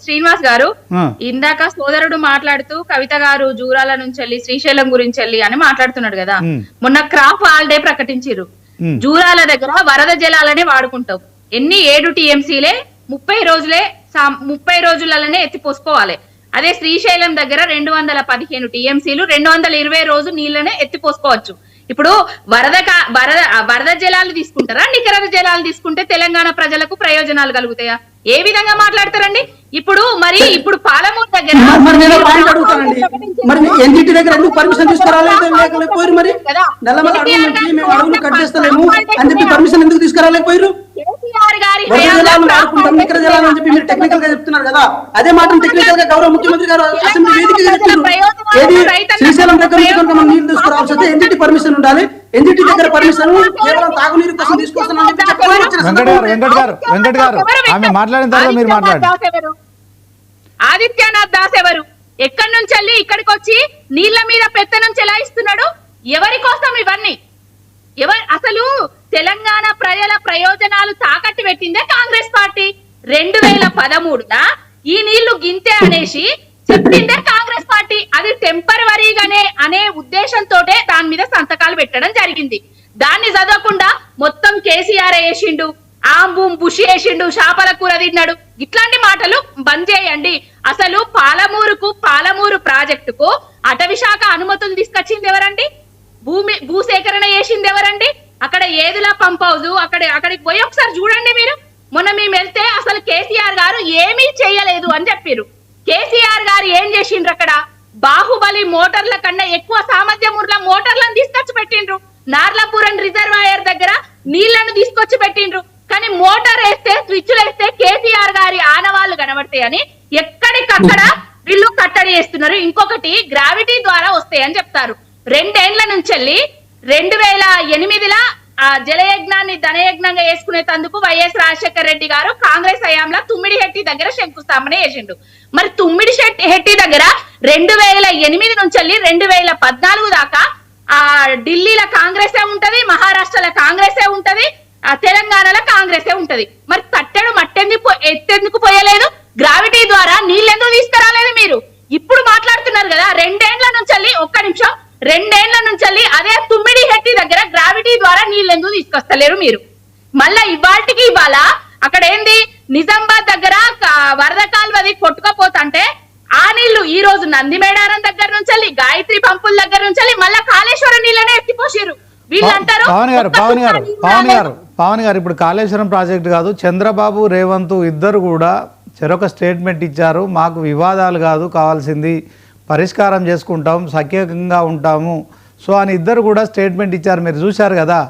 శ్రీనివాస్ గారు ఇందాక సోదరుడు మాట్లాడుతూ కవిత గారు జూరాల నుంచి వెళ్ళి శ్రీశైలం గురించి వెళ్ళి అని మాట్లాడుతున్నాడు కదా. మొన్న క్రాప్ హాలిడే ప్రకటించారు. జూరాల దగ్గర వరద జలాలనే వాడుకుంటాం. ఎన్ని 7 టీఎంసీలే 30 రోజులనే ఎత్తిపోసుకోవాలి. అదే శ్రీశైలం దగ్గర 215 టీఎంసీలు 220 రోజు నీళ్ళనే ఎత్తిపోసుకోవచ్చు. ఇప్పుడు వరద జలాలు తీసుకుంటారా, నికర జలాలు తీసుకుంటే తెలంగాణ ప్రజలకు ప్రయోజనాలు కలుగుతాయా? ఏ విధంగా మాట్లాడతారండి? ఇప్పుడు పాలమూరు దగ్గర ఎన్జిటి దగ్గర ఎందుకు పర్మిషన్ తీసుకురాలేకపోయారు? మరి నల్లమల అడవుల నుంచి మేము అడవులు కట్ చేస్తలేము అని చెప్పి పర్మిషన్ ఎందుకు తీసుకురాలేకపోయారు? నికర జలాలు అని చెప్పి మీరు టెక్నికల్ గా చెప్తున్నారు కదా, అదే మాట టెక్నికల్ గా గౌరవ ముఖ్యమంత్రి గారు అసెంబ్లీ వేదికగా చెప్తున్నారు. ఏది శ్రీశైలం దగ్గర నుంచి కనుక మనం నీళ్లు తీసుకురావాల్సి వస్తే ఎన్జిటి పర్మిషన్ ఉండాలి. ఎన్జిటి దగ్గర పర్మిషన్ కేవలం తాగునీరు కోసం తీసుకొస్తున్నామని చెప్పి వెంకట్ గారు ఆమె మాట్లాడిన తర్వాత మీరు మాట్లాడండి. ఆదిత్యనాథ్ దాస్ ఎవరు? ఎక్కడి నుంచి వెళ్ళి ఇక్కడికి వచ్చి నీళ్ల మీద పెత్తనం చెలాయిస్తున్నాడు? ఎవరి కోసం ఇవన్నీ? అసలు తెలంగాణ ప్రజల ప్రయోజనాలు తాకట్టు పెట్టిందే కాంగ్రెస్ పార్టీ. 2013 ఈ నీళ్లు గింతే అనేసి చెప్పిందే కాంగ్రెస్ పార్టీ. అది టెంపరవరీగానే అనే ఉద్దేశంతో దాని మీద సంతకాలు పెట్టడం జరిగింది. దాన్ని చదవకుండా మొత్తం కేసీఆర్ వేసిండు, ఆంబూం బుషి వేసిండు, చేపల కూర తిన్నాడు, ఇట్లాంటి మాటలు బంద్ చేయండి. అసలు పాలమూరు ప్రాజెక్టుకు అటవీ శాఖ అనుమతులు తీసుకొచ్చింది ఎవరండి? భూసేకరణ చేసింది ఎవరండి? అక్కడ ఏదులా పంప్ హౌస్ అక్కడికి పోయి ఒకసారి చూడండి మీరు. మొన్న మేము వెళ్తే అసలు కేసీఆర్ గారు ఏమీ చెయ్యలేదు అని చెప్పారు. కేసీఆర్ గారు ఏం చేసిండ్రు? అక్కడ బాహుబలి మోటార్ల కన్నా ఎక్కువ సామర్థ్యం ఉన్న మోటార్లను తీసుకొచ్చి పెట్టిండ్రు. నార్లాపురం రిజర్వాయర్ దగ్గర నీళ్లను తీసుకొచ్చి పెట్టిండ్రు. కానీ మోటార్ వేస్తే స్విచ్లు వేస్తే కేసీఆర్ గారి ఆనవాళ్లు కనబడతాయని ఎక్కడికక్కడ వీళ్ళు కట్టడి చేస్తున్నారు. ఇంకొకటి గ్రావిటీ ద్వారా వస్తాయని చెప్తారు. 2 ఏళ్ల నుంచి 2008 జలయజ్ఞాన్ని ధనయజ్ఞంగా వేసుకునేందుకు వైఎస్ రాజశేఖర రెడ్డి గారు కాంగ్రెస్ హయాంలో తుమ్మిడిహెట్టి దగ్గర శంకుస్థాపన చేసిండు. మరి తుమ్మిడిహెట్టి దగ్గర 2008 నుంచి 2014 దాకా ఢిల్లీలో కాంగ్రెసే ఉంటది, మహారాష్ట్రలో కాంగ్రెసే ఉంటది, తెలంగాణలో కాంగ్రెసే ఉంటది. మరి తట్టెడు ఎత్తెందుకు పోయలేదు? గ్రావిటీ ద్వారా నీళ్ళెందుకు తీసుకురాలేదు మీరు? ఇప్పుడు మాట్లాడుతున్నారు కదా 2 ఏళ్ల నుంచి ఒక్క నిమిషం 2 ఏళ్ల నుంచి అదే తుమ్మిడిహెట్టి దగ్గర గ్రావిటీ ద్వారా నీళ్ళెందుకు తీసుకొస్తలేరు మీరు? మళ్ళా ఇవాళ అక్కడ ఏంది నిజామాబాద్ దగ్గర వరద కాల్వది కొట్టుకపోతుంటే ఆ నీళ్లు ఈ రోజు నందిమేడారం దగ్గర నుంచి గాయత్రి పంపుల దగ్గర నుంచి మళ్ళా కాళేశ్వరం నీళ్ళనే ఎత్తిపోసారు. వీళ్ళంటారు పవన్ గారు ఇప్పుడు కాళేశ్వరం ప్రాజెక్టు కాదు, చంద్రబాబు రేవంత్ ఇద్దరు కూడా చెరొక స్టేట్మెంట్ ఇచ్చారు. మాకు వివాదాలు కాదు కావాల్సింది, పరిష్కారం చేసుకుంటాం, సఖ్యంగా ఉంటాము సో అని ఇద్దరు కూడా స్టేట్మెంట్ ఇచ్చారు. మీరు చూశారు కదా.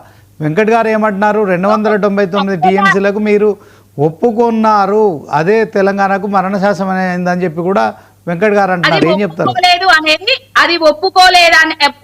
వెంకట్ గారు ఏమంటున్నారు? 299 టీఎంసీలకు మీరు ఒప్పుకున్నారు, అదే తెలంగాణకు మరణ శాసనం అయిందని చెప్పి కూడా వెంకట్ గారు అంటున్నారు. ఏం చెప్తారు? అది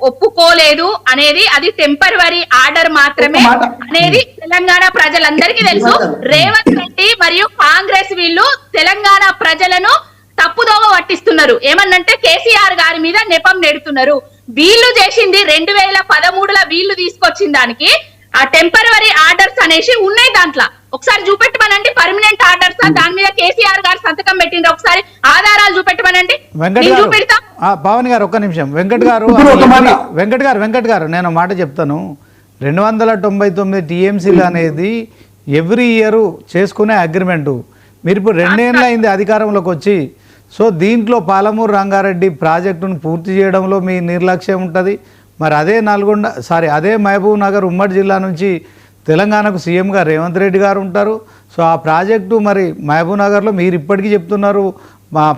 ఒప్పుకోలేదు అనేది అది టెంపరవరీ ఆర్డర్ మాత్రమే అనేది తెలంగాణ ప్రజలందరికీ తెలుసు. రేవంత్ రెడ్డి మరియు కాంగ్రెస్ వీళ్ళు తెలంగాణ ప్రజలను తప్పుదోవ పట్టిస్తున్నారు. ఏమన్నంటే కేసీఆర్ గారి మీద నెపం నెడుతున్నారు. వీళ్ళు చేసింది 2013లో వీళ్ళు తీసుకొచ్చిన దానికి ఆ టెంపరవరీ ఆర్డర్స్ అనేసి ఉన్నాయి. దాంట్లో ఒకసారి చూపెట్టమనండి. పర్మనెంట్ ఆర్డర్స్ దాని మీద కేసీఆర్ గారు సంతకం పెట్టిండ్రు. ఒకసారి ఆధారాలు చూపెట్టమనండి. పవన్ గారు ఒక్క నిమిషం. వెంకట్ గారు నేను మాట చెప్తాను. 299 టీఎంసీలు అనేది ఎవ్రీ ఇయర్ చేసుకునే అగ్రిమెంటు. మీరు ఇప్పుడు 2 ఏళ్ళు అయింది అధికారంలోకి వచ్చి. సో దీంట్లో పాలమూరు రంగారెడ్డి ప్రాజెక్టును పూర్తి చేయడంలో మీ నిర్లక్ష్యం ఉంటుంది. మరి అదే మహబూబ్ నగర్ ఉమ్మడి జిల్లా నుంచి తెలంగాణకు సీఎంగా రేవంత్ రెడ్డి గారు ఉంటారు. సో ఆ ప్రాజెక్టు మరి మహబూబ్ నగర్లో మీరు ఇప్పటికీ చెప్తున్నారు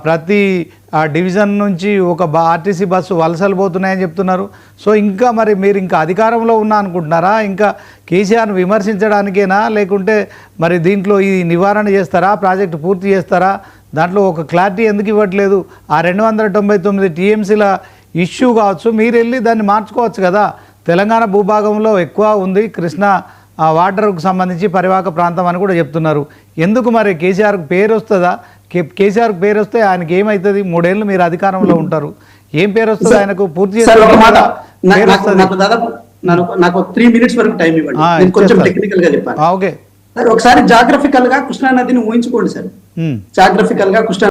ప్రతి డివిజన్ నుంచి ఒక ఆర్టీసీ బస్సు వలసలు పోతున్నాయని చెప్తున్నారు. సో మీరు ఇంకా అధికారంలో ఉన్నా అనుకుంటున్నారా? ఇంకా కేసీఆర్ను విమర్శించడానికేనా, లేకుంటే మరి దీంట్లో ఈ నివారణ చేస్తారా, ప్రాజెక్టు పూర్తి చేస్తారా? దాంట్లో ఒక క్లారిటీ ఎందుకు ఇవ్వట్లేదు? ఆ 299 టీఎంసీల ఇష్యూ కావచ్చు, మీరు వెళ్ళి దాన్ని మార్చుకోవచ్చు కదా. తెలంగాణ భూభాగంలో ఎక్కువ ఉంది కృష్ణా వాటర్కు సంబంధించి పరివాహక ప్రాంతం అని కూడా చెప్తున్నారు. ఎందుకు మరి కేసీఆర్కు పేరు వస్తుందా? కేసీఆర్కు పేరు వస్తే ఆయనకి ఏమవుతుంది? 3 ఏళ్ళు మీరు అధికారంలో ఉంటారు, ఏం పేరు వస్తుంది ఆయనకు? పూర్తి చేస్తే నాకు 3 minutes వరకు టైం ఇవ్వండి. కొంచెం టెక్నికల్ గా చెప్పాను. ఓకే. సార్ ఒకసారి జాగ్రఫికల్ గా కృష్ణా నదిని ఊహించుకోండి సార్. ఉమ్. జాగ్రఫికల్ గా కృష్ణా